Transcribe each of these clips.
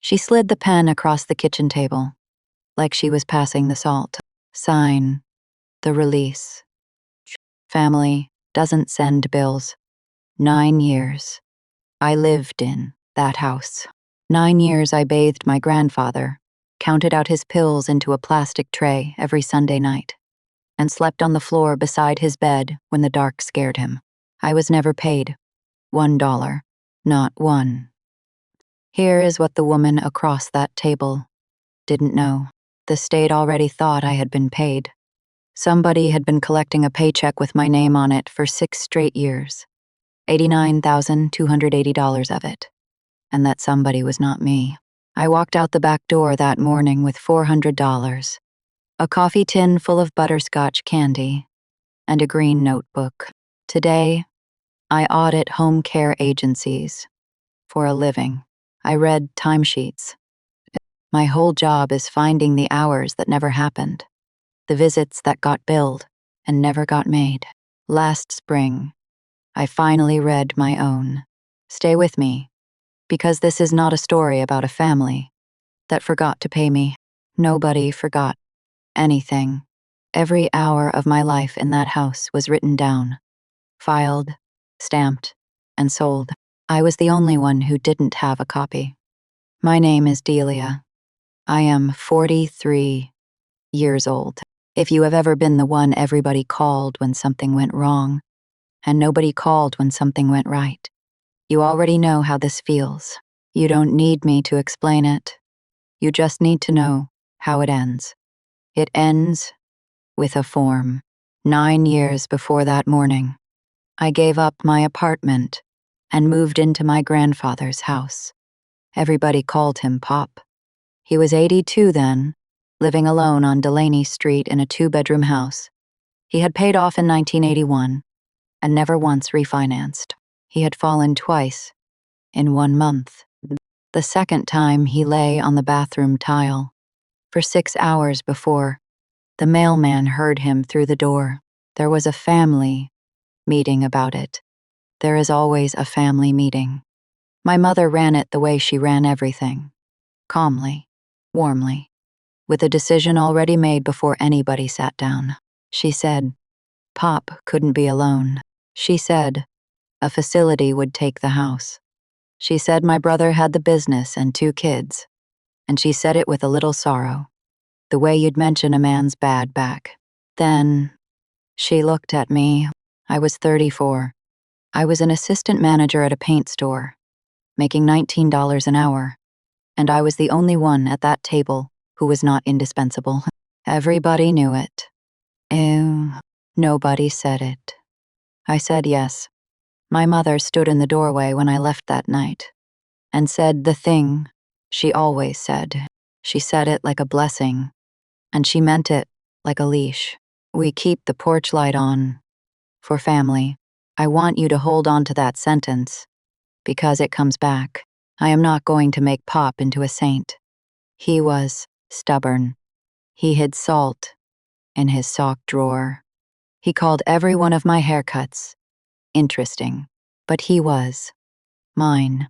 She slid the pen across the kitchen table, like she was passing the salt. Sign the release. Family doesn't send bills. 9 years. I lived in that house. 9 years I bathed my grandfather, counted out his pills into a plastic tray every Sunday night, and slept on the floor beside his bed when the dark scared him. I was never paid. $1. Not one. Here is what the woman across that table didn't know. The state already thought I had been paid. Somebody had been collecting a paycheck with my name on it for 6 straight years. $89,280 of it. And that somebody was not me. I walked out the back door that morning with $400, a coffee tin full of butterscotch candy, and a green notebook. Today, I audit home care agencies for a living. I read timesheets. My whole job is finding the hours that never happened, the visits that got billed and never got made. Last spring, I finally read my own. Stay with me, because this is not a story about a family that forgot to pay me. Nobody forgot anything. Every hour of my life in that house was written down, filed, stamped, and sold. I was the only one who didn't have a copy. My name is Delia. I am 43 years old. If you have ever been the one everybody called when something went wrong, and nobody called when something went right, you already know how this feels. You don't need me to explain it. You just need to know how it ends. It ends with a form. 9 years before that morning, I gave up my apartment and moved into my grandfather's house. Everybody called him Pop. He was 82 then, living alone on Delaney Street in a 2-bedroom house. He had paid off in 1981 and never once refinanced. He had fallen twice in 1 month. The second time he lay on the bathroom tile for 6 hours before the mailman heard him through the door. There was a family meeting about it. There is always a family meeting. My mother ran it the way she ran everything. Calmly, warmly, with a decision already made before anybody sat down. She said, Pop couldn't be alone. She said, a facility would take the house. She said my brother had the business and 2 kids. And she said it with a little sorrow, the way you'd mention a man's bad back. Then, she looked at me. I was 34. I was an assistant manager at a paint store, making $19 an hour, and I was the only one at that table who was not indispensable. Everybody knew it. Ew, nobody said it. I said yes. My mother stood in the doorway when I left that night and said the thing she always said. She said it like a blessing, and she meant it like a leash. We keep the porch light on for family. I want you to hold on to that sentence, because it comes back. I am not going to make Pop into a saint. He was stubborn. He hid salt in his sock drawer. He called every one of my haircuts interesting, but he was mine.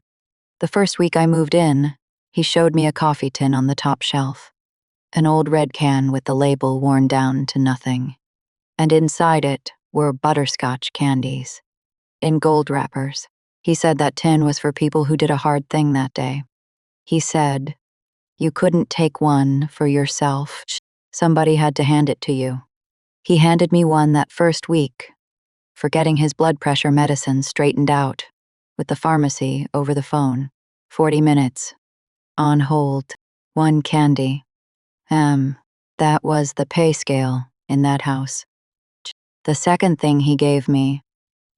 The first week I moved in, he showed me a coffee tin on the top shelf, an old red can with the label worn down to nothing, and inside it were butterscotch candies in gold wrappers. He said that tin was for people who did a hard thing that day. He said, you couldn't take one for yourself. Somebody had to hand it to you. He handed me one that first week, for getting his blood pressure medicine straightened out with the pharmacy over the phone. 40 minutes. On hold. 1 candy. That was the pay scale in that house. The second thing he gave me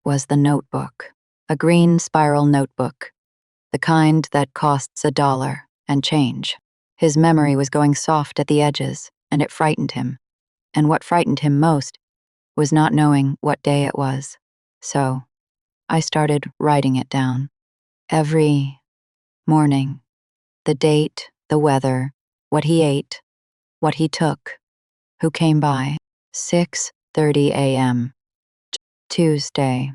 was the notebook. A green spiral notebook. The kind that costs $1 and change. His memory was going soft at the edges, and it frightened him. And what frightened him most was not knowing what day it was. So, I started writing it down. Every morning. The date, the weather, what he ate, what he took, who came by. 6:30 a.m. Tuesday.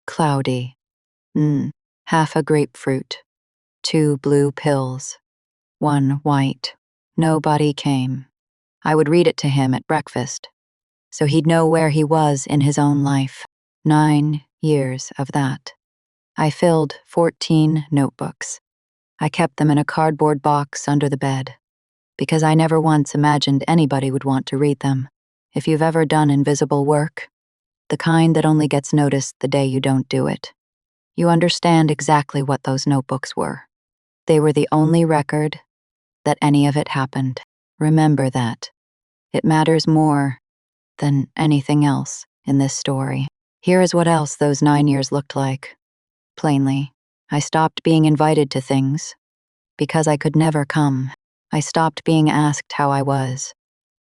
Cloudy. Half a grapefruit. 2 blue pills. one white. Nobody came. I would read it to him at breakfast, so he'd know where he was in his own life. 9 years of that. I filled 14 notebooks. I kept them in a cardboard box under the bed, because I never once imagined anybody would want to read them. If you've ever done invisible work, the kind that only gets noticed the day you don't do it, you understand exactly what those notebooks were. They were the only record that any of it happened. Remember that. It matters more than anything else in this story. Here is what else those 9 years looked like. Plainly, I stopped being invited to things because I could never come. I stopped being asked how I was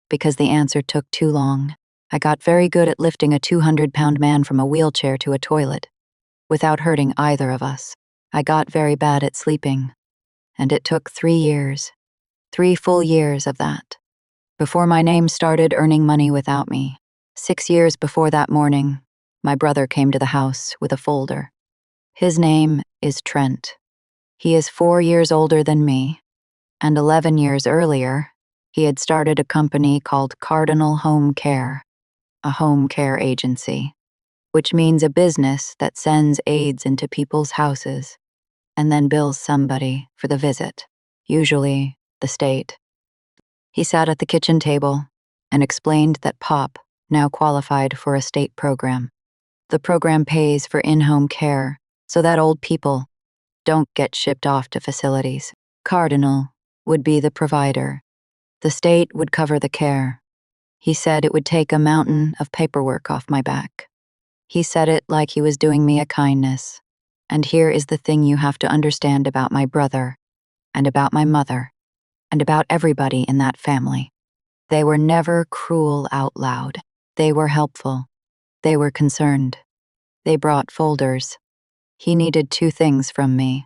because the answer took too long. I got very good at lifting a 200-pound man from a wheelchair to a toilet without hurting either of us. I got very bad at sleeping, and it took 3 years, 3 full years of that, before my name started earning money without me. 6 years before that morning, my brother came to the house with a folder. His name is Trent. He is 4 years older than me, and 11 years earlier, he had started a company called Cardinal Home Care, a home care agency, which means a business that sends aides into people's houses and then bills somebody for the visit, usually the state. He sat at the kitchen table and explained that Pop now qualified for a state program. The program pays for in-home care so that old people don't get shipped off to facilities. Cardinal would be the provider. The state would cover the care. He said it would take a mountain of paperwork off my back. He said it like he was doing me a kindness. And here is the thing you have to understand about my brother, and about my mother, and about everybody in that family. They were never cruel out loud. They were helpful. They were concerned. They brought folders. He needed 2 things from me.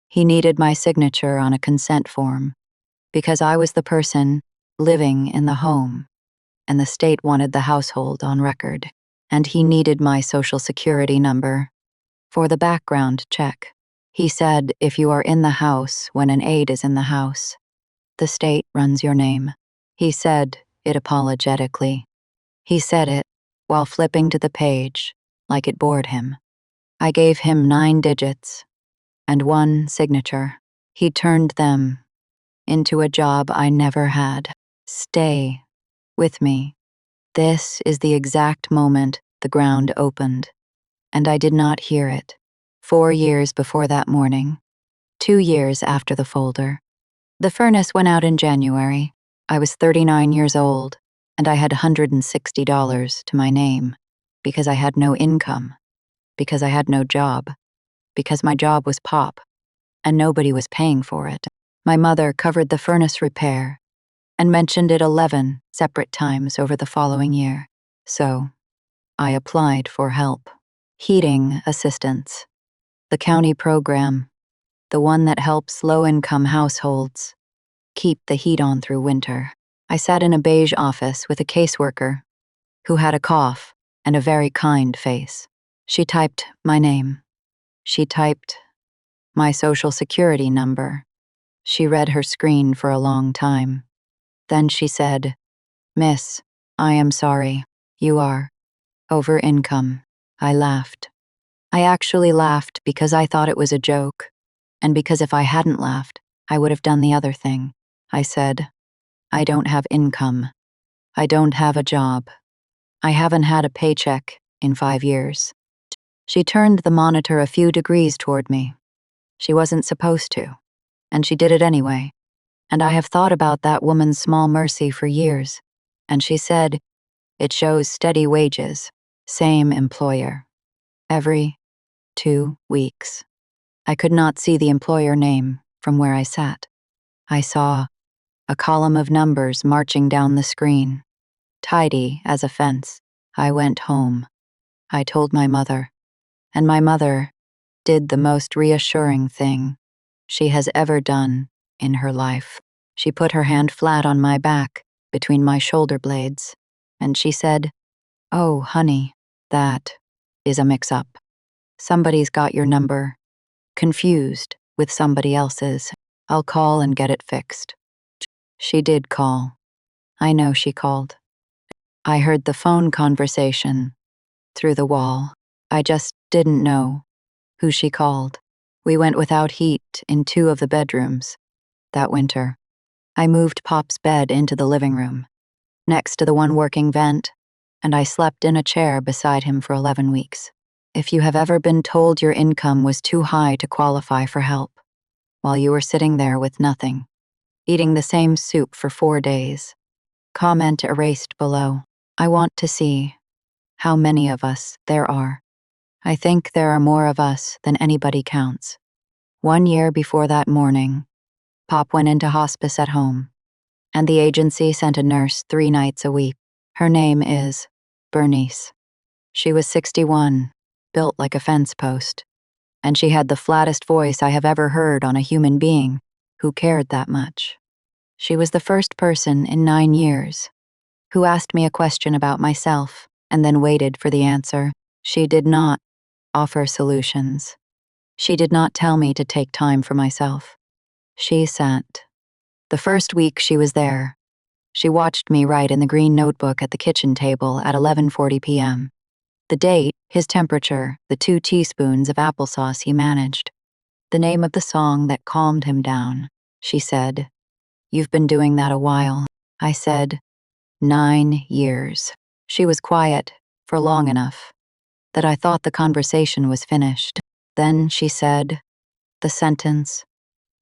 He needed my signature on a consent form, because I was the person living in the home, and the state wanted the household on record. And he needed my social security number for the background check. He said if you are in the house when an aide is in the house, the state runs your name. He said it apologetically. He said it while flipping to the page like it bored him. I gave him 9 digits and 1 signature. He turned them into a job I never had. Stay with me. This is the exact moment the ground opened, and I did not hear it. 4 years before that morning, 2 years after the folder. The furnace went out in January. I was 39 years old, and I had $160 to my name, because I had no income, because I had no job, because my job was Pop, and nobody was paying for it. My mother covered the furnace repair and mentioned it 11 separate times over the following year. So, I applied for help. Heating assistance. The county program, the one that helps low-income households keep the heat on through winter. I sat in a beige office with a caseworker who had a cough and a very kind face. She typed my name. She typed my social security number. She read her screen for a long time. Then she said, "Miss, I am sorry. You are over income." I laughed. I actually laughed because I thought it was a joke, and because if I hadn't laughed, I would have done the other thing. I said, "I don't have income. I don't have a job. I haven't had a paycheck in 5 years." She turned the monitor a few degrees toward me. She wasn't supposed to, and she did it anyway. And I have thought about that woman's small mercy for years. And she said, "It shows steady wages, same employer. Every 2 weeks." I could not see the employer name from where I sat. I saw a column of numbers marching down the screen, tidy as a fence. I went home. I told my mother, and my mother did the most reassuring thing she has ever done in her life. She put her hand flat on my back between my shoulder blades, and she said, "Oh, honey, that is a mix-up. Somebody's got your number confused with somebody else's." I'll call and get it fixed. She did call. I know she called. I heard the phone conversation through the wall. I just didn't know who she called. We went without heat in 2 of the bedrooms that winter. I moved Pop's bed into the living room, next to the one working vent, and I slept in a chair beside him for 11 weeks. If you have ever been told your income was too high to qualify for help, while you were sitting there with nothing, eating the same soup for 4 days, comment erased below. I want to see how many of us there are. I think there are more of us than anybody counts. 1 year before that morning, Pop went into hospice at home, and the agency sent a nurse 3 nights a week. Her name is Bernice. She was 61, built like a fence post, and she had the flattest voice I have ever heard on a human being who cared that much. She was the first person in 9 years who asked me a question about myself and then waited for the answer. She did not offer solutions. She did not tell me to take time for myself. She sat. The first week she was there, she watched me write in the green notebook at the kitchen table at 11:40 p.m. The date, his temperature, the 2 teaspoons of applesauce he managed. The name of the song that calmed him down. She said, "You've been doing that a while." I said, 9 years. She was quiet for long enough that I thought the conversation was finished. Then she said, the sentence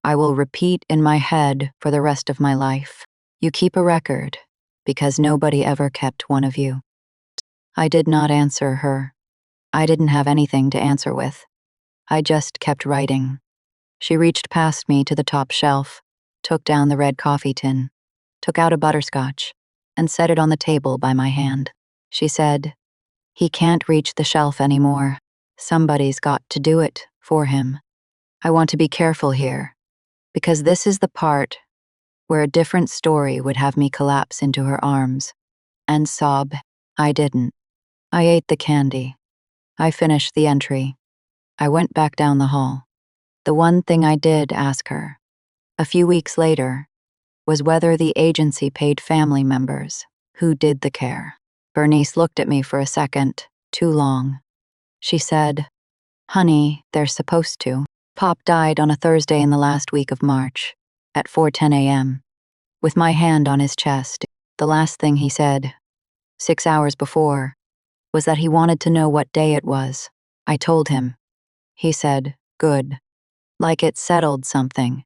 I will repeat in my head for the rest of my life. You keep a record because nobody ever kept one of you. I did not answer her. I didn't have anything to answer with. I just kept writing. She reached past me to the top shelf, took down the red coffee tin, took out a butterscotch, and set it on the table by my hand. She said, "He can't reach the shelf anymore. Somebody's got to do it for him. I want to be careful here, because this is the part where a different story would have me collapse into her arms and sob." I didn't. I ate the candy. I finished the entry. I went back down the hall. The one thing I did ask her, a few weeks later, was whether the agency paid family members who did the care. Bernice looked at me for a second, too long. She said, "Honey, they're supposed to." Pop died on a Thursday in the last week of March, at 4:10 a.m. With my hand on his chest, the last thing he said, 6 hours before, was that he wanted to know what day it was. I told him. He said, "Good." Like it settled something.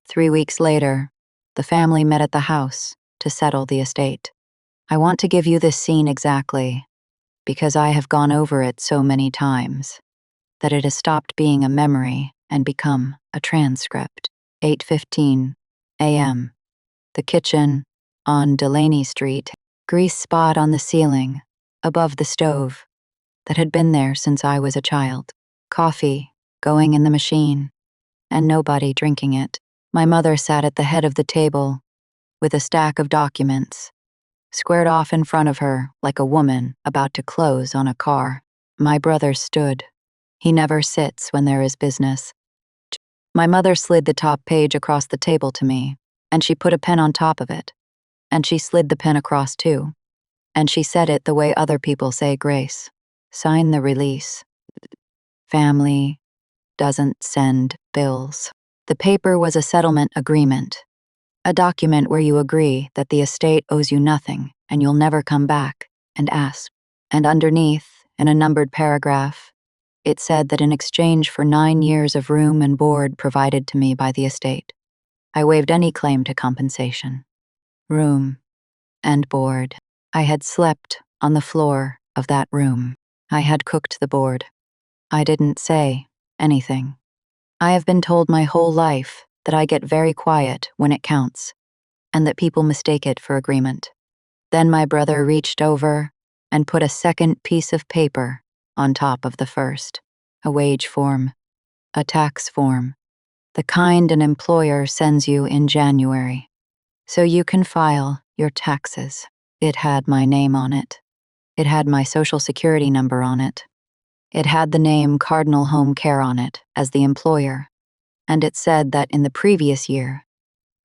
3 weeks later, the family met at the house to settle the estate. I want to give you this scene exactly, because I have gone over it so many times, that it has stopped being a memory and become a transcript. 8:15 a.m. The kitchen, on Delaney Street, grease spot on the ceiling, above the stove, that had been there since I was a child. Coffee, going in the machine, and nobody drinking it. My mother sat at the head of the table, with a stack of documents, squared off in front of her like a woman about to close on a car. My brother stood. He never sits when there is business. My mother slid the top page across the table to me, and she put a pen on top of it, and she slid the pen across too, and she said it the way other people say grace. "Sign the release. Family doesn't send bills." The paper was a settlement agreement, a document where you agree that the estate owes you nothing and you'll never come back and ask. And underneath, in a numbered paragraph, it said that in exchange for 9 years of room and board provided to me by the estate, I waived any claim to compensation. Room and board. I had slept on the floor of that room. I had cooked the board. I didn't say anything. I have been told my whole life that I get very quiet when it counts, and that people mistake it for agreement. Then my brother reached over and put a second piece of paper on top of the first, a wage form, a tax form, the kind an employer sends you in January, so you can file your taxes. It had my name on it. It had my social security number on it. It had the name Cardinal Home Care on it as the employer. and it said that in the previous year,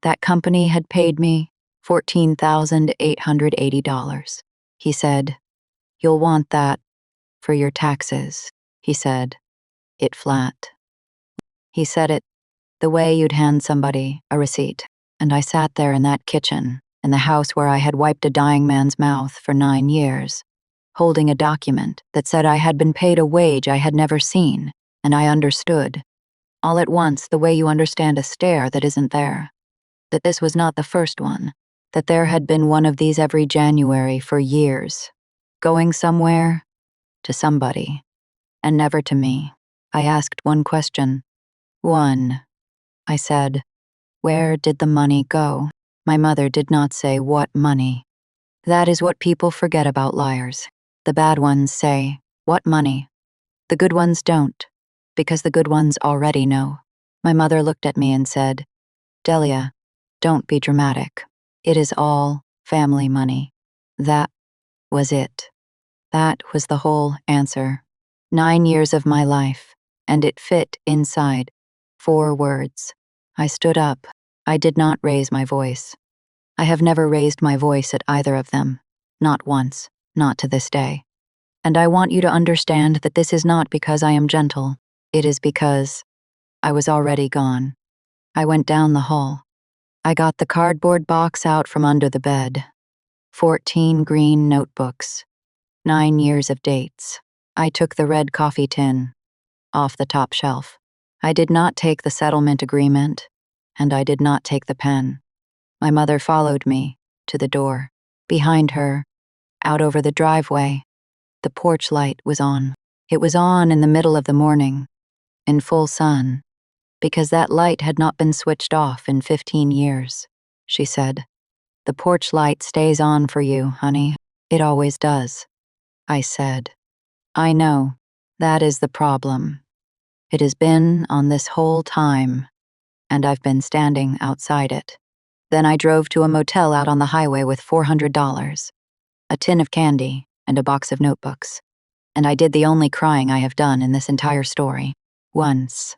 that company had paid me $14,880. He said, "You'll want that for your taxes," he said, it flat. He said it the way you'd hand somebody a receipt, and I sat there in that kitchen, in the house where I had wiped a dying man's mouth for 9 years, holding a document that said I had been paid a wage I had never seen, and I understood, all at once the way you understand a stare that isn't there, that this was not the first one, that there had been one of these every January for years, going somewhere, to somebody, and never to me. I asked one question. One. I said, "Where did the money go?" My mother did not say what money. That is what people forget about liars. The bad ones say, "What money?" The good ones don't, because the good ones already know. My mother looked at me and said, "Delia, don't be dramatic. It is all family money." That was it. That was the whole answer. 9 years of my life, and it fit inside 4 words. I stood up. I did not raise my voice. I have never raised my voice at either of them. Not once, not to this day. And I want you to understand that this is not because I am gentle. It is because I was already gone. I went down the hall. I got the cardboard box out from under the bed. 14 green notebooks. 9 years of dates. I took the red coffee tin off the top shelf. I did not take the settlement agreement, and I did not take the pen. My mother followed me to the door. Behind her, out over the driveway, the porch light was on. It was on in the middle of the morning, in full sun, because that light had not been switched off in 15 years. She said, "The porch light stays on for you, honey. It always does." I said, "I know. That is the problem. It has been on this whole time, and I've been standing outside it." Then I drove to a motel out on the highway with $400, a tin of candy, and a box of notebooks. And I did the only crying I have done in this entire story. Once.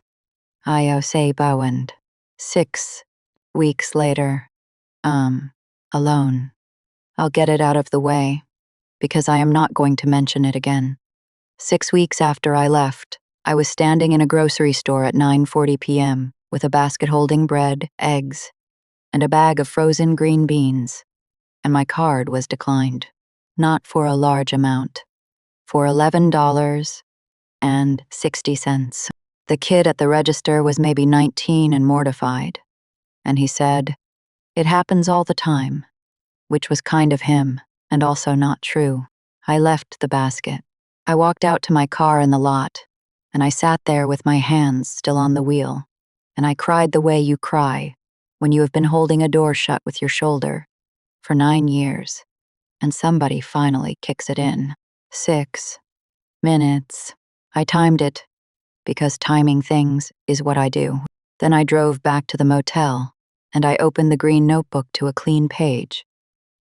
I say bowend. 6 weeks later. Alone. I'll get it out of the way, because I am not going to mention it again. 6 weeks after I left, I was standing in a grocery store at 9:40 p.m. with a basket holding bread, eggs, and a bag of frozen green beans, and my card was declined. Not for a large amount. For $11.60. The kid at the register was maybe 19 and mortified, and he said, "It happens all the time," which was kind of him, and also not true. I left the basket. I walked out to my car in the lot, and I sat there with my hands still on the wheel, and I cried the way you cry when you have been holding a door shut with your shoulder for 9 years, and somebody finally kicks it in. 6 minutes. I timed it, because timing things is what I do. Then I drove back to the motel, and I opened the green notebook to a clean page,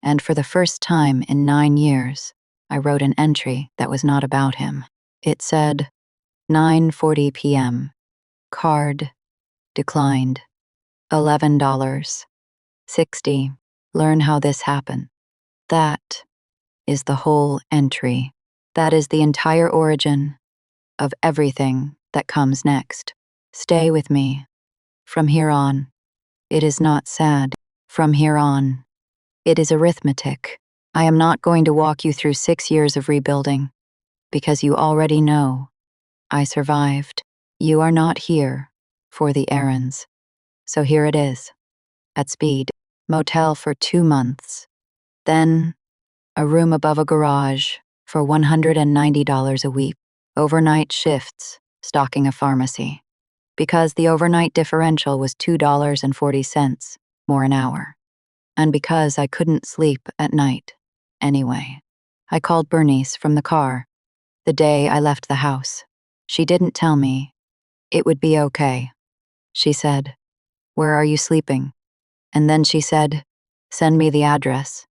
and for the first time in 9 years, I wrote an entry that was not about him. It said, 9:40 p.m. Card declined. $11.60. Learn how this happened. That is the whole entry. That is the entire origin of everything that comes next. Stay with me. From here on, it is not sad. From here on, it is arithmetic. I am not going to walk you through 6 years of rebuilding, because you already know I survived. You are not here for the errands. So here it is. At speed. Motel for 2 months. Then, a room above a garage for $190 a week. Overnight shifts, stocking a pharmacy. Because the overnight differential was $2.40 more an hour. And because I couldn't sleep at night. Anyway, I called Bernice from the car the day I left the house. She didn't tell me it would be okay. She said, "Where are you sleeping?" And then she said, "Send me the address."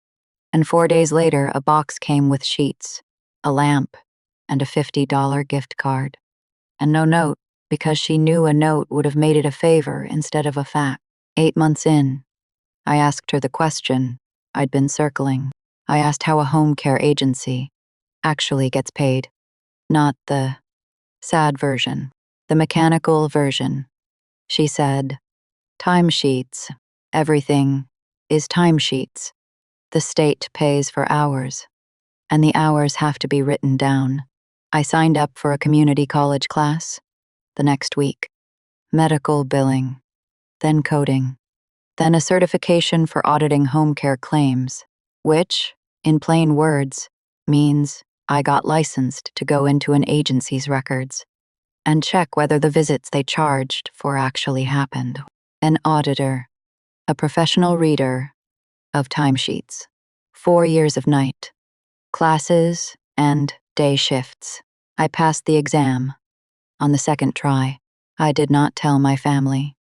And 4 days later, a box came with sheets, a lamp, and a $50 gift card. And no note, because she knew a note would have made it a favor instead of a fact. 8 months in, I asked her the question I'd been circling. I asked how a home care agency actually gets paid, not the sad version, the mechanical version. She said, timesheets. Everything is timesheets. The state pays for hours, and the hours have to be written down. I signed up for a community college class the next week. Medical billing, then coding, then a certification for auditing home care claims, which, in plain words, means I got licensed to go into an agency's records and check whether the visits they charged for actually happened. An auditor, a professional reader of timesheets, 4 years of night, classes, and day shifts. I passed the exam. On the second try, I did not tell my family.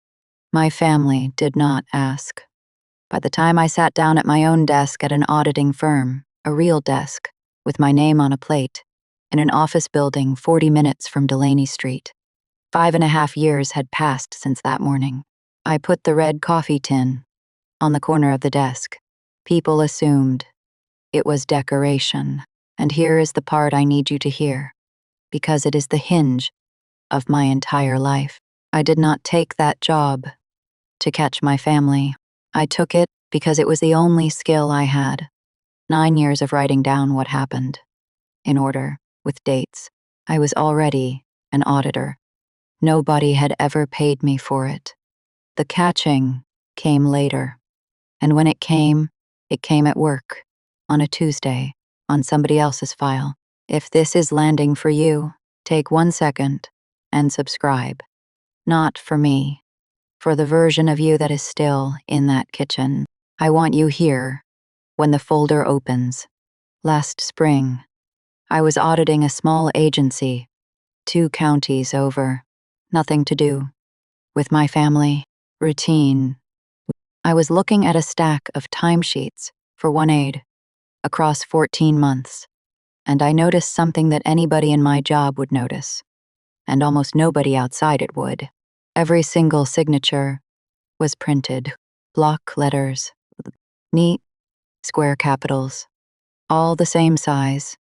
My family did not ask. By the time I sat down at my own desk at an auditing firm, a real desk, with my name on a plate, in an office building 40 minutes from Delaney Street, 5.5 years had passed since that morning. I put the red coffee tin on the corner of the desk. People assumed it was decoration. And here is the part I need you to hear, because it is the hinge of my entire life. I did not take that job to catch my family. I took it because it was the only skill I had. 9 years of writing down what happened, in order, with dates. I was already an auditor. Nobody had ever paid me for it. The catching came later. And when it came at work, on a Tuesday, on somebody else's file. If this is landing for you, take 1 second and subscribe. Not for me, for the version of you that is still in that kitchen. I want you here when the folder opens. Last spring, I was auditing a small agency, 2 counties over. Nothing to do with my family, routine. I was looking at a stack of timesheets for one aide across 14 months, and I noticed something that anybody in my job would notice, and almost nobody outside it would. Every single signature was printed, block letters, neat, square capitals, all the same size,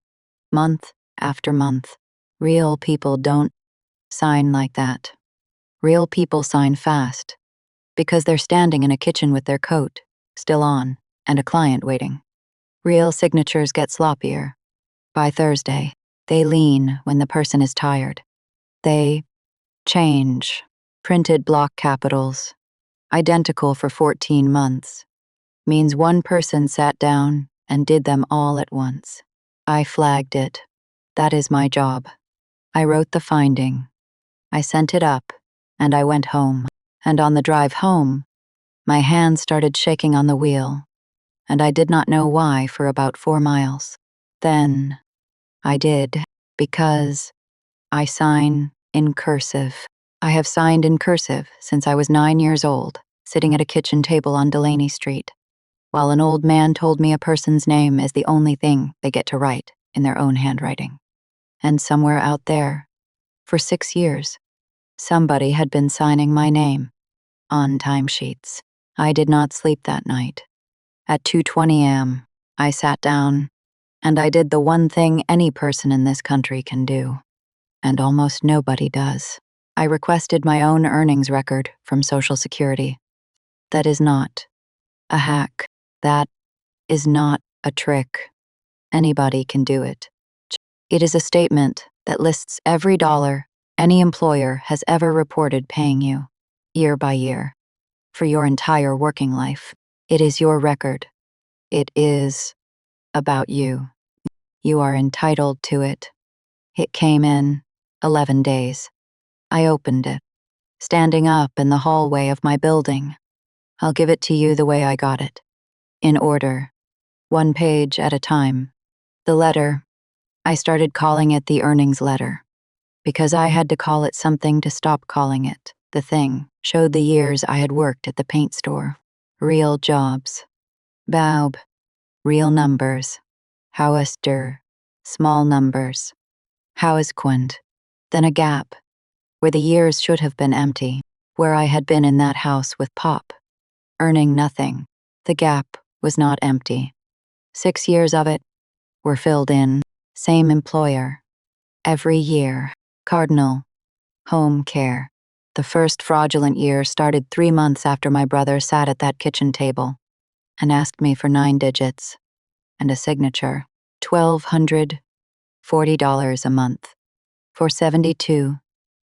month after month. Real people don't sign like that. Real people sign fast, because they're standing in a kitchen with their coat still on and a client waiting. Real signatures get sloppier. By Thursday, they lean when the person is tired. They change. Printed block capitals, identical for 14 months, means one person sat down and did them all at once. I flagged it. That is my job. I wrote the finding. I sent it up, and I went home. And on the drive home, my hands started shaking on the wheel, and I did not know why for about 4 miles. Then I did, because I sign in cursive. I have signed in cursive since I was 9 years old, sitting at a kitchen table on Delaney Street, while an old man told me a person's name is the only thing they get to write in their own handwriting. And somewhere out there, for 6 years, somebody had been signing my name on timesheets. I did not sleep that night. At 2:20 a.m., I sat down, and I did the one thing any person in this country can do, and almost nobody does. I requested my own earnings record from Social Security. That is not a hack. That is not a trick. Anybody can do it. It is a statement that lists every dollar any employer has ever reported paying you, year by year, for your entire working life. It is your record. It is about you. You are entitled to it. It came in 11 days. I opened it, standing up in the hallway of my building. I'll give it to you the way I got it. In order, 1 page at a time. The letter, I started calling it the earnings letter, because I had to call it something to stop calling it the thing. Showed the years I had worked at the paint store. Real jobs. Baub. Real numbers. Hoester. Small numbers. Housequent. Then a gap. where the years should have been empty, where I had been in that house with Pop, earning nothing. The gap was not empty. 6 years of it were filled in, same employer. Every year, Cardinal, home care. The first fraudulent year started 3 months after my brother sat at that kitchen table and asked me for 9 digits and a signature. $1,240 a month for 72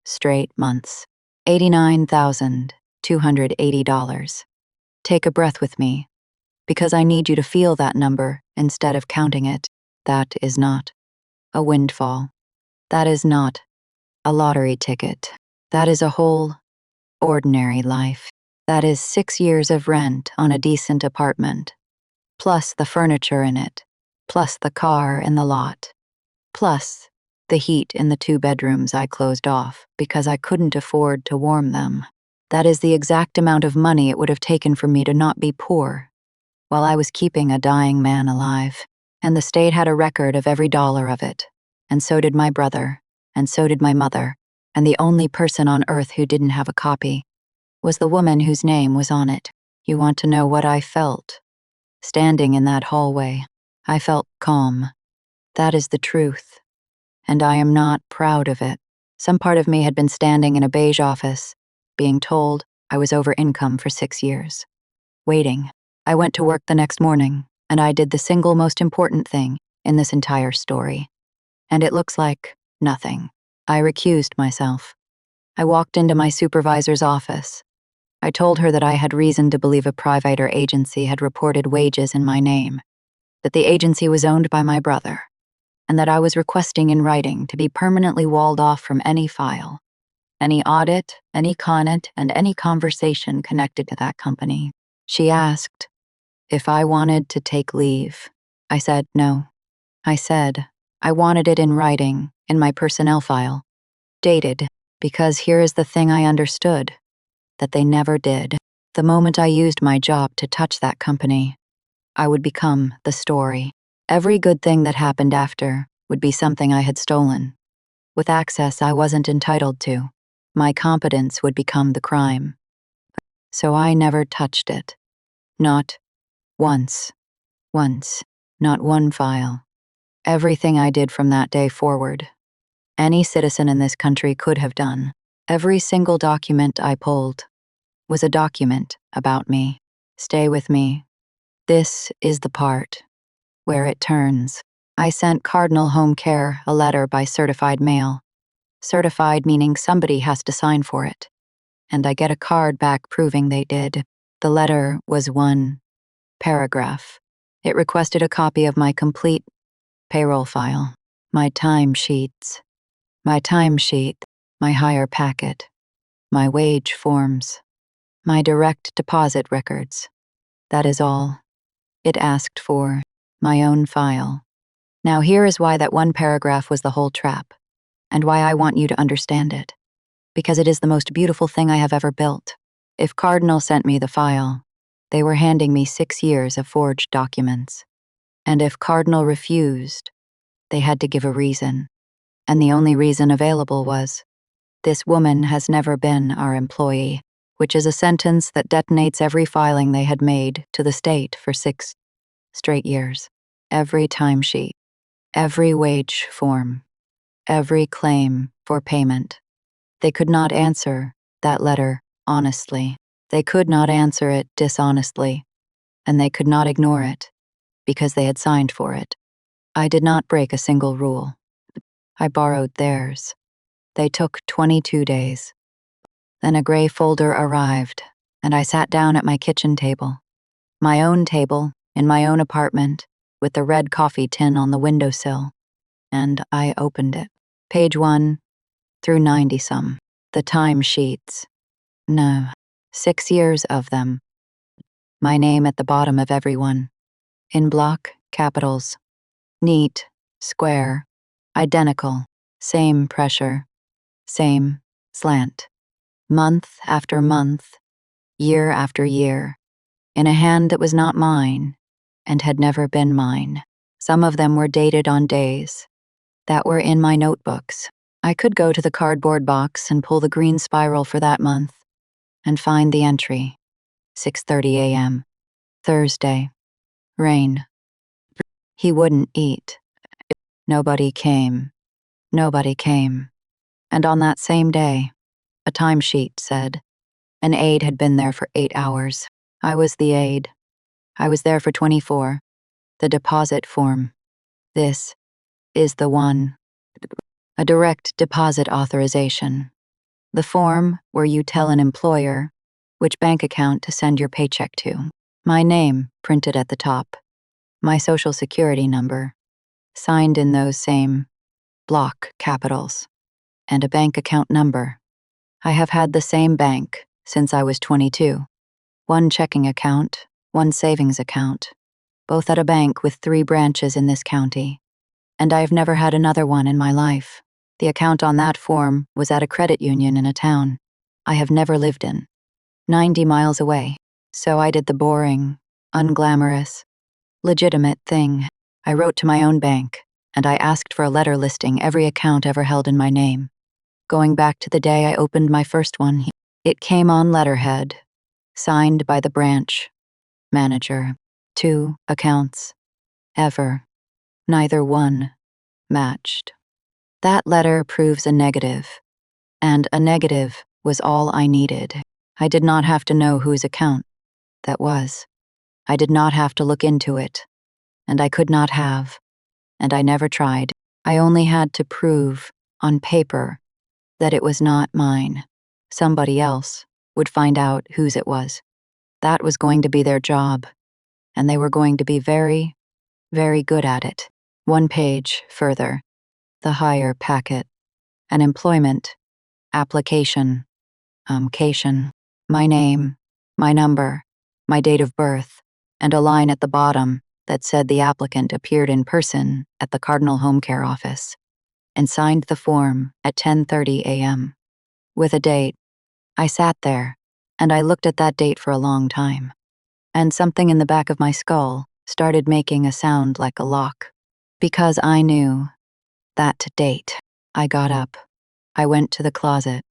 straight months. $89,280. Take a breath with me, because I need you to feel that number instead of counting it. That is not a windfall. That is not a lottery ticket. That is a whole, ordinary life. That is 6 years of rent on a decent apartment, plus the furniture in it, plus the car in the lot, plus the heat in the 2 bedrooms I closed off because I couldn't afford to warm them. That is the exact amount of money it would have taken for me to not be poor while I was keeping a dying man alive. And the state had a record of every dollar of it. And so did my brother, and so did my mother, and the only person on earth who didn't have a copy was the woman whose name was on it. You want to know what I felt? Standing in that hallway, I felt calm. That is the truth. And I am not proud of it. Some part of me had been standing in a beige office, being told I was over income for 6 years. Waiting. I went to work the next morning, and I did the single most important thing in this entire story. And it looks like nothing. I recused myself. I walked into my supervisor's office. I told her that I had reason to believe a private agency had reported wages in my name, that the agency was owned by my brother, and that I was requesting in writing to be permanently walled off from any file, any audit, any comment, and any conversation connected to that company. She asked if I wanted to take leave. I said no. I said I wanted it in writing, in my personnel file, dated, because here is the thing I understood, that they never did. The moment I used my job to touch that company, I would become the story. Every good thing that happened after would be something I had stolen, with access I wasn't entitled to. My competence would become the crime. So I never touched it. Not once. Not one file. Everything I did from that day forward, any citizen in this country could have done. Every single document I pulled was a document about me. Stay with me. This is the part where it turns. I sent Cardinal Home Care a letter by certified mail. Certified meaning somebody has to sign for it. And I get a card back proving they did. The letter was 1 paragraph. It requested a copy of my complete payroll file, my timesheets, my timesheet, my hire packet, my wage forms, my direct deposit records. That is all. It asked for my own file. Now here is why that 1 paragraph was the whole trap, and why I want you to understand it. Because it is the most beautiful thing I have ever built. If Cardinal sent me the file, they were handing me 6 years of forged documents. And if Cardinal refused, they had to give a reason. And the only reason available was, this woman has never been our employee, which is a sentence that detonates every filing they had made to the state for 6 straight years. Every timesheet, every wage form, every claim for payment. They could not answer that letter honestly. They could not answer it dishonestly. And they could not ignore it, because they had signed for it. I did not break a single rule. I borrowed theirs. They took 22 days. Then a gray folder arrived, and I sat down at my kitchen table. My own table, in my own apartment, with the red coffee tin on the windowsill. And I opened it. Page 1 through 90-some. The timesheets. No, 6 years of them. My name at the bottom of every one. In block capitals. Neat, square, identical, same pressure, same slant. Month after month, year after year, in a hand that was not mine and had never been mine. Some of them were dated on days that were in my notebooks. I could go to the cardboard box and pull the green spiral for that month and find the entry. 6:30 a.m. Thursday. Rain. He wouldn't eat. Nobody came. Nobody came. And on that same day, a timesheet said, an aide had been there for 8 hours. I was the aide. I was there for 24. The deposit form. This is the one. A direct deposit authorization. The form where you tell an employer which bank account to send your paycheck to. My name printed at the top. My social security number, signed in those same block capitals. And a bank account number. I have had the same bank since I was 22. One checking account, one savings account, both at a bank with 3 branches in this county. And I've never had another one in my life. The account on that form was at a credit union in a town I have never lived in, 90 miles away. So I did the boring, unglamorous, legitimate thing. I wrote to my own bank, and I asked for a letter listing every account ever held in my name. Going back to the day I opened my first one, it came on letterhead, signed by the branch manager. 2 accounts. Ever. Neither one matched. That letter proves a negative, and a negative was all I needed. I did not have to know whose account that was. I did not have to look into it, and I could not have, and I never tried. I only had to prove, on paper, that it was not mine. Somebody else would find out whose it was. That was going to be their job, and they were going to be very, very good at it. 1 page further, the hire packet, an employment application, my name, my number, my date of birth, and a line at the bottom that said the applicant appeared in person at the Cardinal Home Care office and signed the form at 10:30 a.m. with a date. I sat there, and I looked at that date for a long time, and something in the back of my skull started making a sound like a lock. Because I knew that date. I got up. I went to the closet.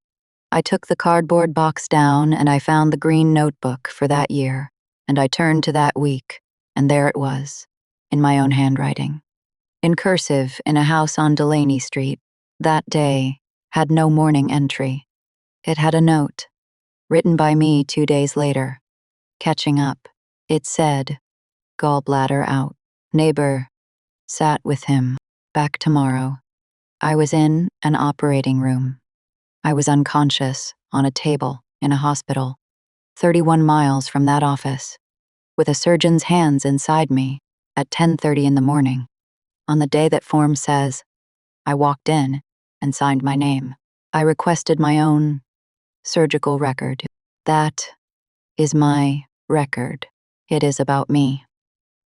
I took the cardboard box down and I found the green notebook for that year, and I turned to that week, and there it was, in my own handwriting. In cursive, in a house on Delaney Street. That day had no morning entry. It had a note, written by me 2 days later. Catching up. It said, gallbladder out. Neighbor. Sat with him. Back tomorrow. I was in an operating room. I was unconscious, on a table, in a hospital, 31 miles from that office, with a surgeon's hands inside me, at 10:30 in the morning. On the day that form says, I walked in and signed my name. I requested my own surgical record. That is my record. It is about me.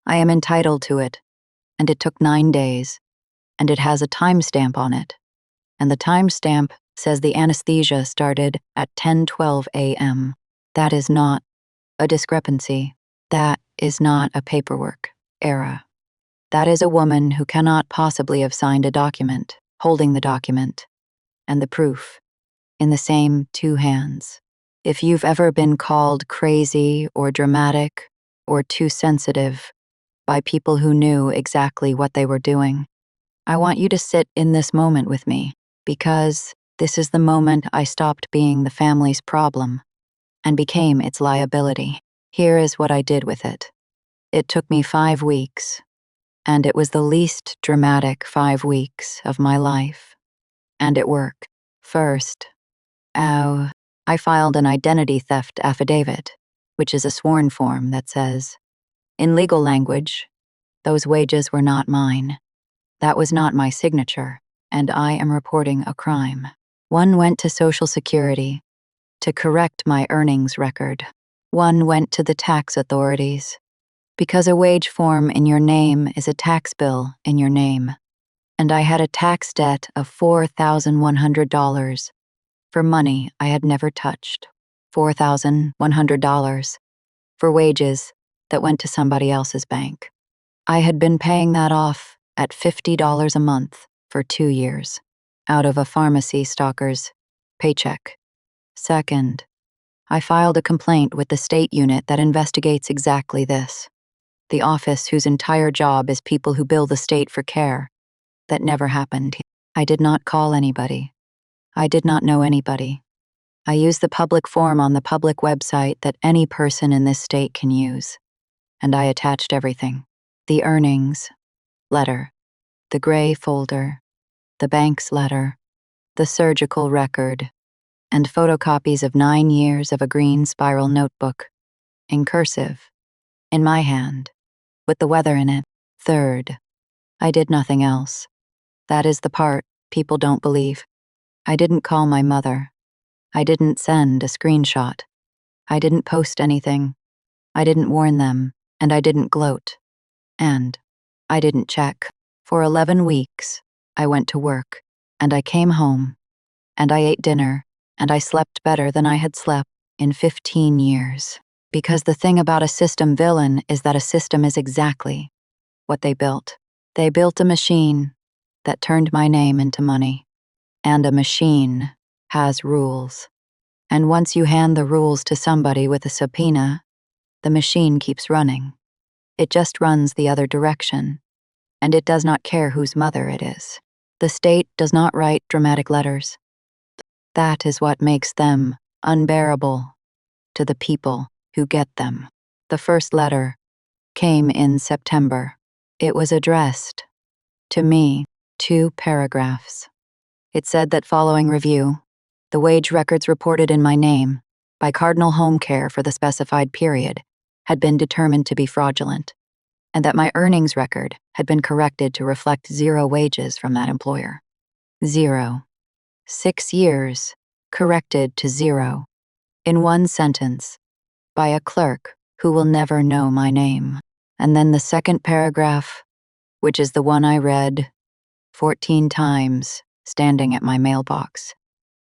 I am entitled to it, and it took 9 days, and it has a timestamp on it. And the timestamp says the anesthesia started at 10:12 a.m. That is not a discrepancy. That is not a paperwork error. That is a woman who cannot possibly have signed a document, holding the document, and the proof, in the same 2 hands. If you've ever been called crazy or dramatic or too sensitive by people who knew exactly what they were doing, I want you to sit in this moment with me, because this is the moment I stopped being the family's problem and became its liability. Here is what I did with it. It took me 5 weeks, and it was the least dramatic 5 weeks of my life. And it worked. First, I filed an identity theft affidavit, which is a sworn form that says, in legal language, those wages were not mine. That was not my signature, and I am reporting a crime. 1 went to Social Security to correct my earnings record. 1 went to the tax authorities because a wage form in your name is a tax bill in your name, and I had a tax debt of $4,100 for money I had never touched. $4,100 for wages that went to somebody else's bank. I had been paying that off at $50 a month for 2 years. out of a pharmacy stalker's paycheck. Second, I filed a complaint with the state unit that investigates exactly this. The office whose entire job is people who bill the state for care. That never happened. I did not call anybody. I did not know anybody. I used the public form on the public website that any person in this state can use. And I attached everything. The earnings letter, the gray folder, the bank's letter, the surgical record, and photocopies of 9 years of a green spiral notebook, in cursive, in my hand, with the weather in it. Third, I did nothing else. That is the part people don't believe. I didn't call my mother. I didn't send a screenshot. I didn't post anything. I didn't warn them, and I didn't gloat. And I didn't check. For 11 weeks, I went to work, and I came home, and I ate dinner, and I slept better than I had slept in 15 years. Because the thing about a system villain is that a system is exactly what they built. They built a machine that turned my name into money. And a machine has rules. And once you hand the rules to somebody with a subpoena, the machine keeps running. It just runs the other direction. And it does not care whose mother it is. The state does not write dramatic letters. That is what makes them unbearable to the people who get them. The first letter came in September. It was addressed to me, 2 paragraphs. It said that following review, the wage records reported in my name by Cardinal Home Care for the specified period had been determined to be fraudulent, and that my earnings record had been corrected to reflect 0 wages from that employer. 0. 6 years, corrected to 0. In one sentence, by a clerk who will never know my name. And then the second paragraph, which is the one I read 14 times, standing at my mailbox.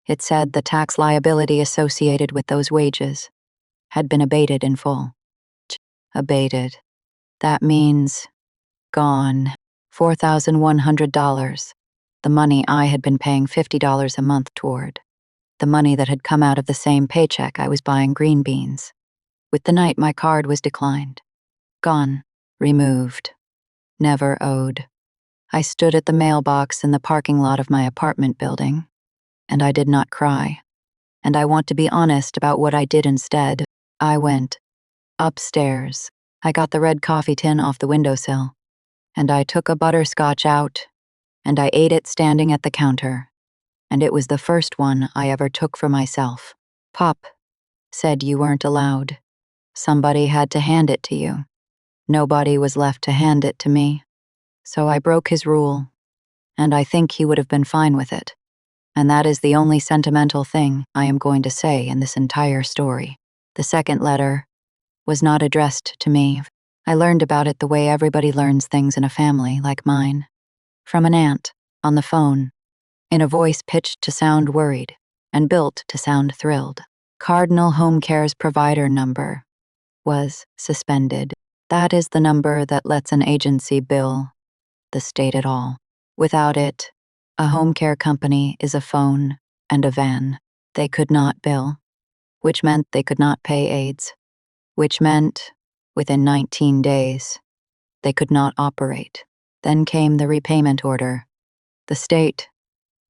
It said the tax liability associated with those wages had been abated in full. Abated. That means gone. $4,100. The money I had been paying $50 a month toward. The money that had come out of the same paycheck I was buying green beans. With the night my card was declined. Gone. Removed. Never owed. I stood at the mailbox in the parking lot of my apartment building, and I did not cry. And I want to be honest about what I did instead. I went upstairs. I got the red coffee tin off the windowsill, and I took a butterscotch out, and I ate it standing at the counter. And it was the first one I ever took for myself. Pop said you weren't allowed. Somebody had to hand it to you. Nobody was left to hand it to me. So I broke his rule, and I think he would have been fine with it. And that is the only sentimental thing I am going to say in this entire story. The second letter was not addressed to me. I learned about it the way everybody learns things in a family like mine. From an aunt, on the phone, in a voice pitched to sound worried and built to sound thrilled. Cardinal Home Care's provider number was suspended. That is the number that lets an agency bill the state at all. Without it, a home care company is a phone and a van. They could not bill, which meant they could not pay aides, which meant, within 19 days, they could not operate. Then came the repayment order. The state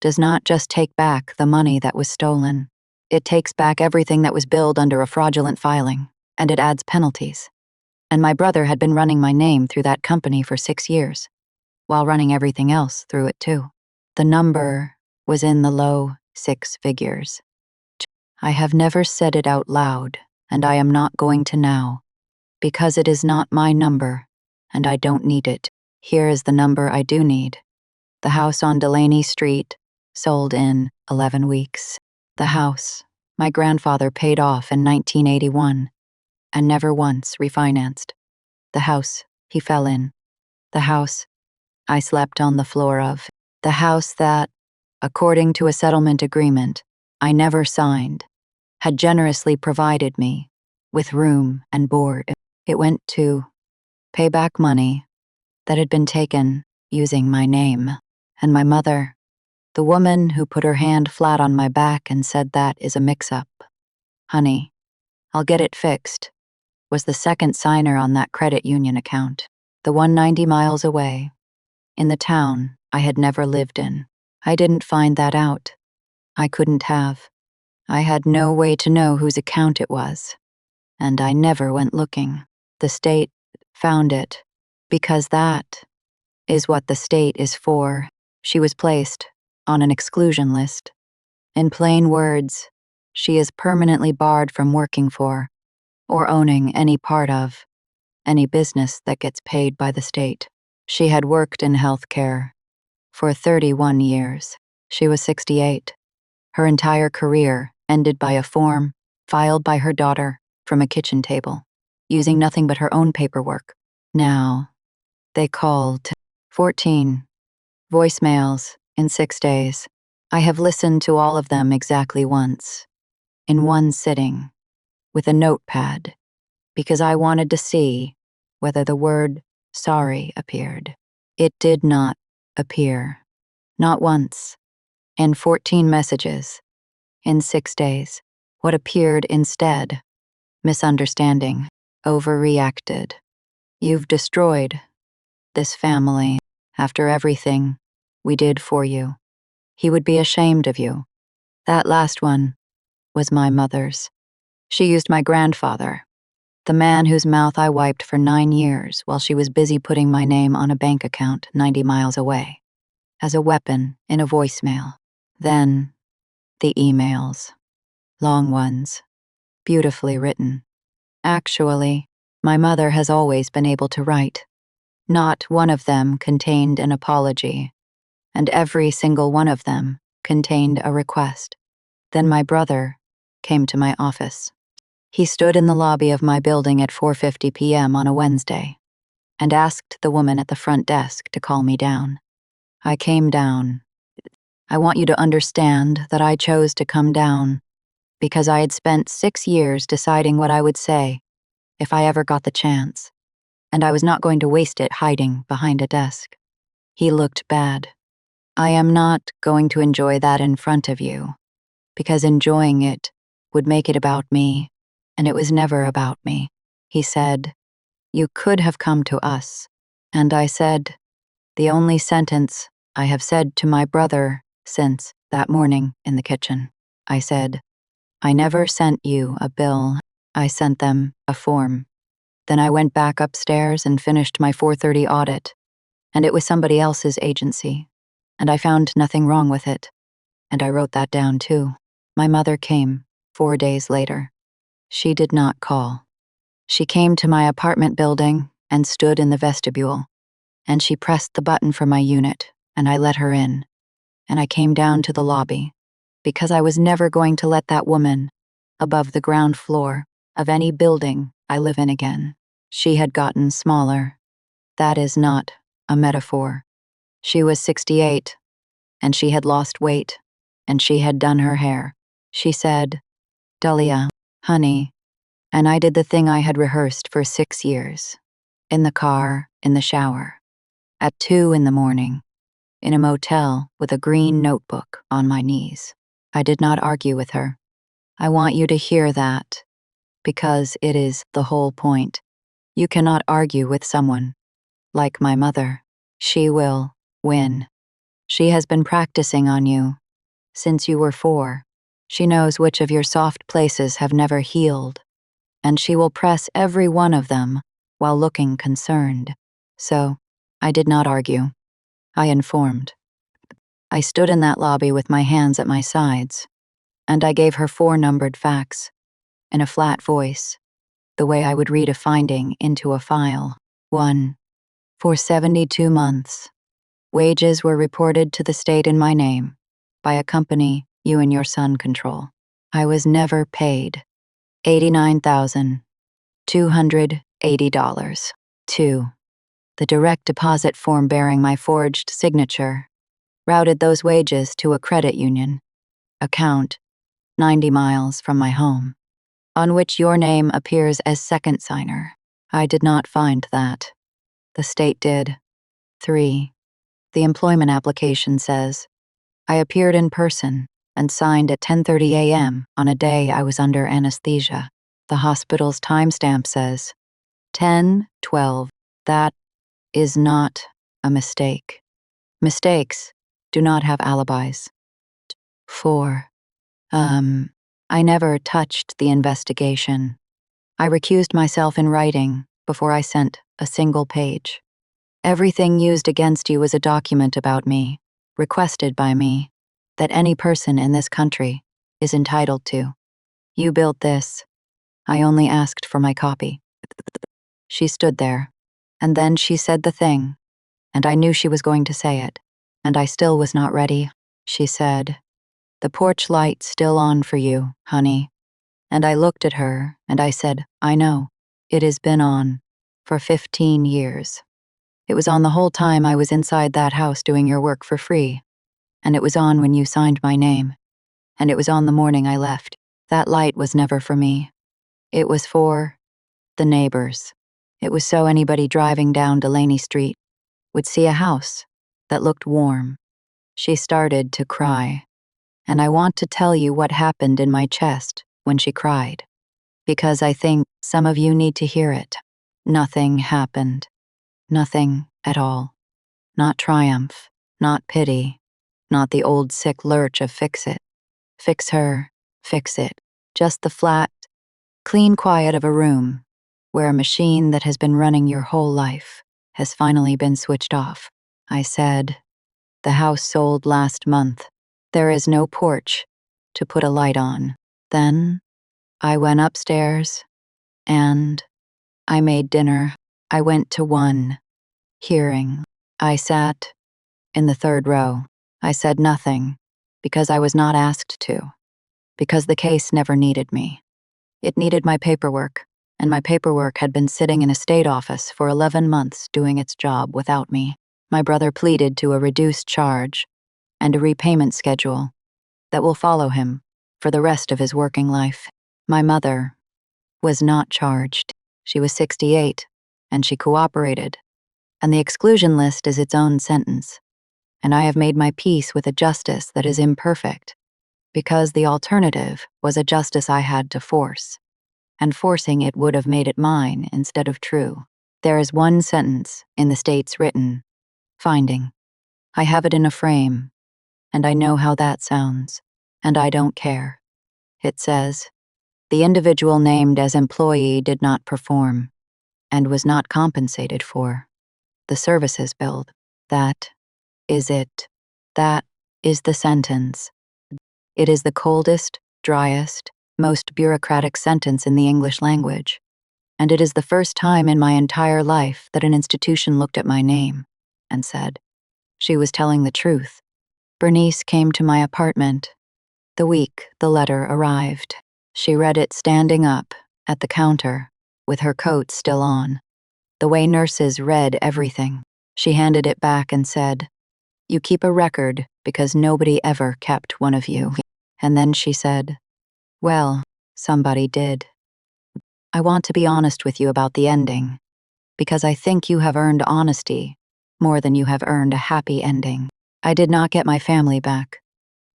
does not just take back the money that was stolen. It takes back everything that was billed under a fraudulent filing, and it adds penalties. And my brother had been running my name through that company for 6 years, while running everything else through it too. The number was in the low 6 figures. I have never said it out loud, and I am not going to now, because it is not my number, and I don't need it. Here is the number I do need. The house on Delaney Street, sold in 11 weeks. The house my grandfather paid off in 1981, and never once refinanced. The house he fell in. The house I slept on the floor of. The house that, according to a settlement agreement I never signed, had generously provided me with room and board. It went to pay back money that had been taken using my name. And my mother, The woman who put her hand flat on my back and said that is a mix-up. Honey, I'll get it fixed, was the second signer on that credit union account, the one 90 miles away, in the town I had never lived in. I didn't find that out. I couldn't have. I had no way to know whose account it was, and I never went looking. The state found it, because that is what the state is for. She was placed on an exclusion list. In plain words, she is permanently barred from working for or owning any part of any business that gets paid by the state. She had worked in healthcare for 31 years. She was 68. Her entire career ended by a form filed by her daughter from a kitchen table, using nothing but her own paperwork. Now, they called 14 voicemails in 6 days. I have listened to all of them exactly once, in one sitting, with a notepad, because I wanted to see whether the word sorry appeared. It did not appear. Not once. In 14 messages. In 6 days. What appeared instead? Misunderstanding. Overreacted. You've destroyed this family after everything we did for you. He would be ashamed of you. That last one was my mother's. She used my grandfather, the man whose mouth I wiped for 9 years while she was busy putting my name on a bank account 90 miles away, as a weapon in a voicemail. Then, the emails. Long ones. Beautifully written. Actually, my mother has always been able to write. Not one of them contained an apology, and every single one of them contained a request. Then my brother came to my office. He stood in the lobby of my building at 4:50 p.m. on a Wednesday and asked the woman at the front desk to call me down. I came down. I want you to understand that I chose to come down because I had spent 6 years deciding what I would say if I ever got the chance, and I was not going to waste it hiding behind a desk. He looked bad. I am not going to enjoy that in front of you, because enjoying it would make it about me, and it was never about me. He said, "You could have come to us." And I said, the only sentence I have said to my brother since that morning in the kitchen. I said, "I never sent you a bill. I sent them a form." Then I went back upstairs and finished my 4:30 audit, and it was somebody else's agency, and I found nothing wrong with it. And I wrote that down too. My mother came 4 days later. She did not call. She came to my apartment building and stood in the vestibule, and she pressed the button for my unit, and I let her in. And I came down to the lobby, because I was never going to let that woman above the ground floor of any building I live in again. She had gotten smaller. That is not a metaphor. She was 68, and she had lost weight, and she had done her hair. She said, "Dahlia, honey," and I did the thing I had rehearsed for 6 years. In the car, in the shower, at 2 in the morning, in a motel with a green notebook on my knees. I did not argue with her. I want you to hear that, because it is the whole point. You cannot argue with someone like my mother. She will win. She has been practicing on you since you were 4. She knows which of your soft places have never healed, and she will press every one of them while looking concerned. So, I did not argue. I informed. I stood in that lobby with my hands at my sides, and I gave her 4 numbered facts, in a flat voice, the way I would read a finding into a file. 1. For 72 months, wages were reported to the state in my name by a company you and your son control. I was never paid $89,280. 2. The direct deposit form bearing my forged signature routed those wages to a credit union account 90 miles from my home, on which your name appears as second signer. I did not find that. The state did. 3. The employment application says, I appeared in person and signed at 10:30 a.m. on a day I was under anesthesia. The hospital's timestamp says 10:12. That is not a mistake. Mistakes do not have alibis. 4. I never touched the investigation. I recused myself in writing before I sent a single page. Everything used against you is a document about me, requested by me, that any person in this country is entitled to. You built this. I only asked for my copy. She stood there, and then she said the thing, and I knew she was going to say it, and I still was not ready. She said, "The porch light's still on for you, honey." And I looked at her, and I said, "I know. It has been on for 15 years. It was on the whole time I was inside that house doing your work for free. And it was on when you signed my name. And it was on the morning I left. That light was never for me. It was for the neighbors. It was so anybody driving down Delaney Street would see a house that looked warm." She started to cry. And I want to tell you what happened in my chest when she cried, because I think some of you need to hear it. Nothing happened. Nothing at all. Not triumph, not pity, not the old sick lurch of fix it. Fix her, fix it. Just the flat, clean quiet of a room where a machine that has been running your whole life has finally been switched off. I said, "The house sold last month. There is no porch to put a light on." Then I went upstairs and I made dinner. I went to one hearing. I sat in the third row. I said nothing because I was not asked to, because the case never needed me. It needed my paperwork, and my paperwork had been sitting in a state office for 11 months doing its job without me. My brother pleaded to a reduced charge and a repayment schedule that will follow him for the rest of his working life. My mother was not charged. She was 68, and she cooperated. And the exclusion list is its own sentence. And I have made my peace with a justice that is imperfect, because the alternative was a justice I had to force. And forcing it would have made it mine instead of true. There is one sentence in the state's written finding. I have it in a frame, and I know how that sounds, and I don't care. It says, the individual named as employee did not perform and was not compensated for the services billed. That is it. That is the sentence. It is the coldest, driest, most bureaucratic sentence in the English language. And it is the first time in my entire life that an institution looked at my name and said, she was telling the truth. Bernice came to my apartment the week the letter arrived. She read it standing up at the counter with her coat still on. The way nurses read everything. She handed it back and said, "You keep a record because nobody ever kept one of you." And then she said, "Well, somebody did. I want to be honest with you about the ending, because I think you have earned honesty more than you have earned a happy ending. I did not get my family back.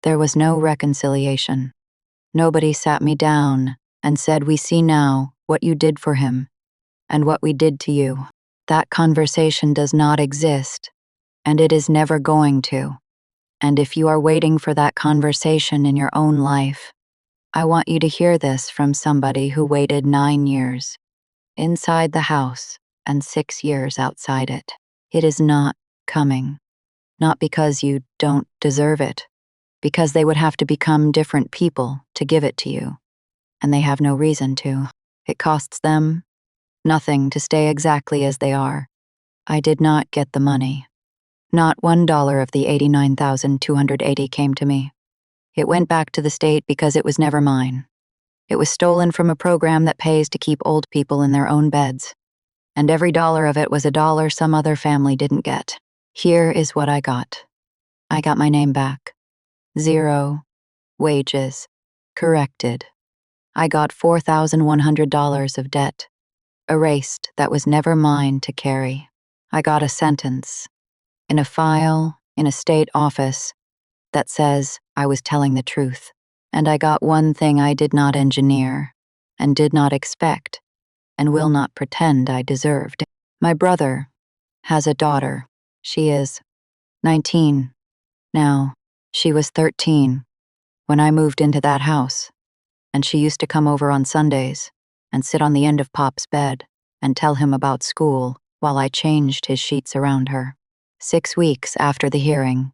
There was no reconciliation. Nobody sat me down and said, we see now what you did for him and what we did to you. That conversation does not exist, and it is never going to. And if you are waiting for that conversation in your own life, I want you to hear this from somebody who waited 9 years inside the house and 6 years outside it. It is not coming. Not because you don't deserve it, because they would have to become different people to give it to you, and they have no reason to. It costs them nothing to stay exactly as they are. I did not get the money. Not $1 of the $89,280 came to me. It went back to the state because it was never mine. It was stolen from a program that pays to keep old people in their own beds. And every dollar of it was a dollar some other family didn't get. Here is what I got. I got my name back. 0 wages corrected. I got $4,100 of debt erased that was never mine to carry. I got a sentence in a file in a state office that says I was telling the truth. And I got one thing I did not engineer, and did not expect, and will not pretend I deserved. My brother has a daughter. She is 19 now. She was 13 when I moved into that house, and she used to come over on Sundays and sit on the end of Pop's bed and tell him about school while I changed his sheets around her. 6 weeks after the hearing,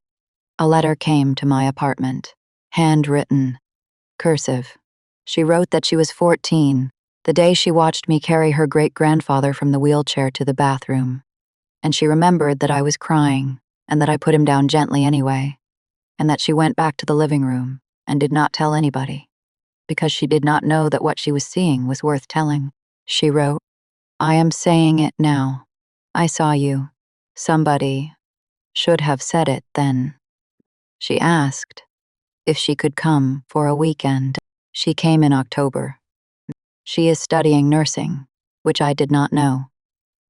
a letter came to my apartment, handwritten, cursive. She wrote that she was 14, the day she watched me carry her great-grandfather from the wheelchair to the bathroom. And she remembered that I was crying, and that I put him down gently anyway, and that she went back to the living room and did not tell anybody, because she did not know that what she was seeing was worth telling. She wrote, "I am saying it now. I saw you. Somebody should have said it then." She asked if she could come for a weekend. She came in October. She is studying nursing, which I did not know,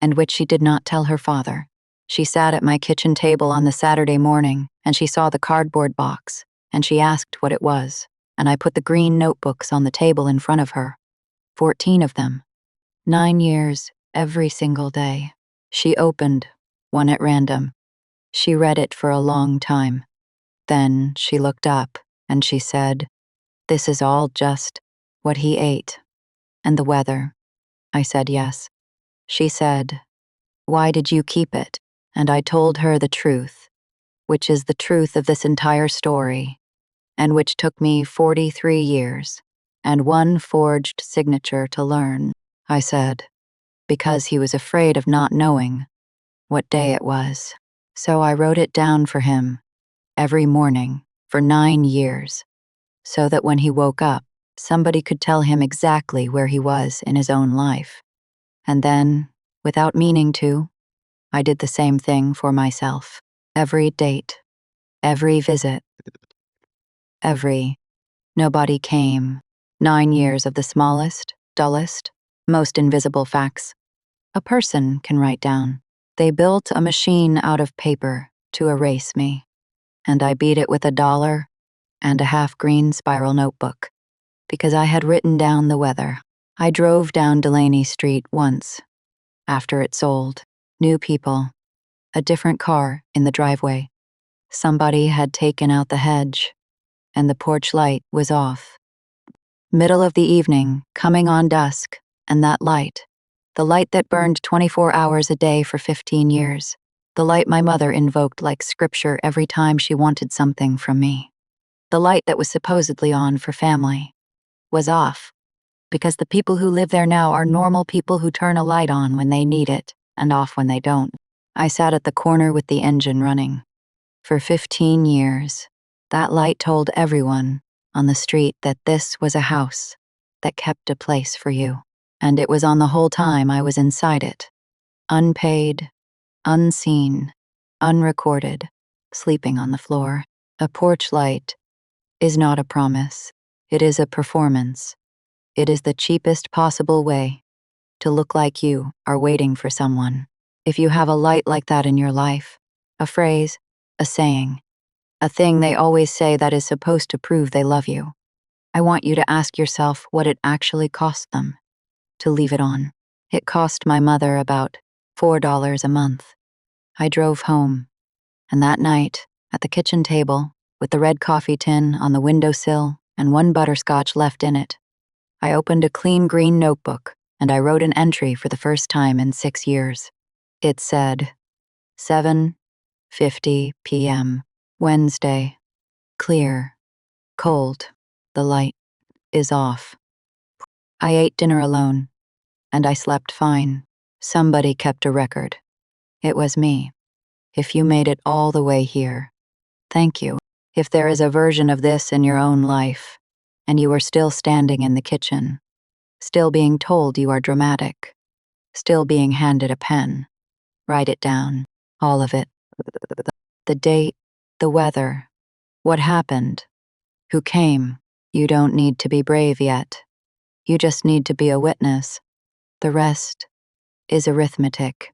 and which she did not tell her father. She sat at my kitchen table on the Saturday morning, and she saw the cardboard box, and she asked what it was, and I put the green notebooks on the table in front of her. 14 of them. 9 years, every single day. She opened one at random. She read it for a long time. Then she looked up, and she said, "This is all just what he ate. And the weather." I said yes. She said, "Why did you keep it?" And I told her the truth, which is the truth of this entire story, and which took me 43 years and one forged signature to learn. I said, because he was afraid of not knowing what day it was. So I wrote it down for him every morning for 9 years, so that when he woke up, somebody could tell him exactly where he was in his own life. And then, without meaning to, I did the same thing for myself. Every date, every visit, nobody came. 9 years of the smallest, dullest, most invisible facts a person can write down. They built a machine out of paper to erase me, and I beat it with $1 and a half-green spiral notebook, because I had written down the weather. I drove down Delaney Street once, after it sold. New people, a different car in the driveway. Somebody had taken out the hedge, and the porch light was off. Middle of the evening, coming on dusk, and that light, the light that burned 24 hours a day for 15 years, the light my mother invoked like scripture every time she wanted something from me. The light that was supposedly on for family was off, because the people who live there now are normal people who turn a light on when they need it and off when they don't. I sat at the corner with the engine running. For 15 years, that light told everyone on the street that this was a house that kept a place for you. And it was on the whole time I was inside it. Unpaid, unseen, unrecorded, sleeping on the floor. A porch light is not a promise. It is a performance. It is the cheapest possible way to look like you are waiting for someone. If you have a light like that in your life, a phrase, a saying, a thing they always say that is supposed to prove they love you, I want you to ask yourself what it actually cost them to leave it on. It cost my mother about $4 a month. I drove home, and that night, at the kitchen table, with the red coffee tin on the windowsill and one butterscotch left in it, I opened a clean green notebook and I wrote an entry for the first time in 6 years. It said, 7:50 p.m., Wednesday. Clear. Cold. The light is off. I ate dinner alone, and I slept fine. Somebody kept a record. It was me. If you made it all the way here, thank you. If there is a version of this in your own life, and you are still standing in the kitchen, still being told you are dramatic, still being handed a pen, write it down, all of it. The date, the weather, what happened, who came. You don't need to be brave yet. You just need to be a witness. The rest is arithmetic.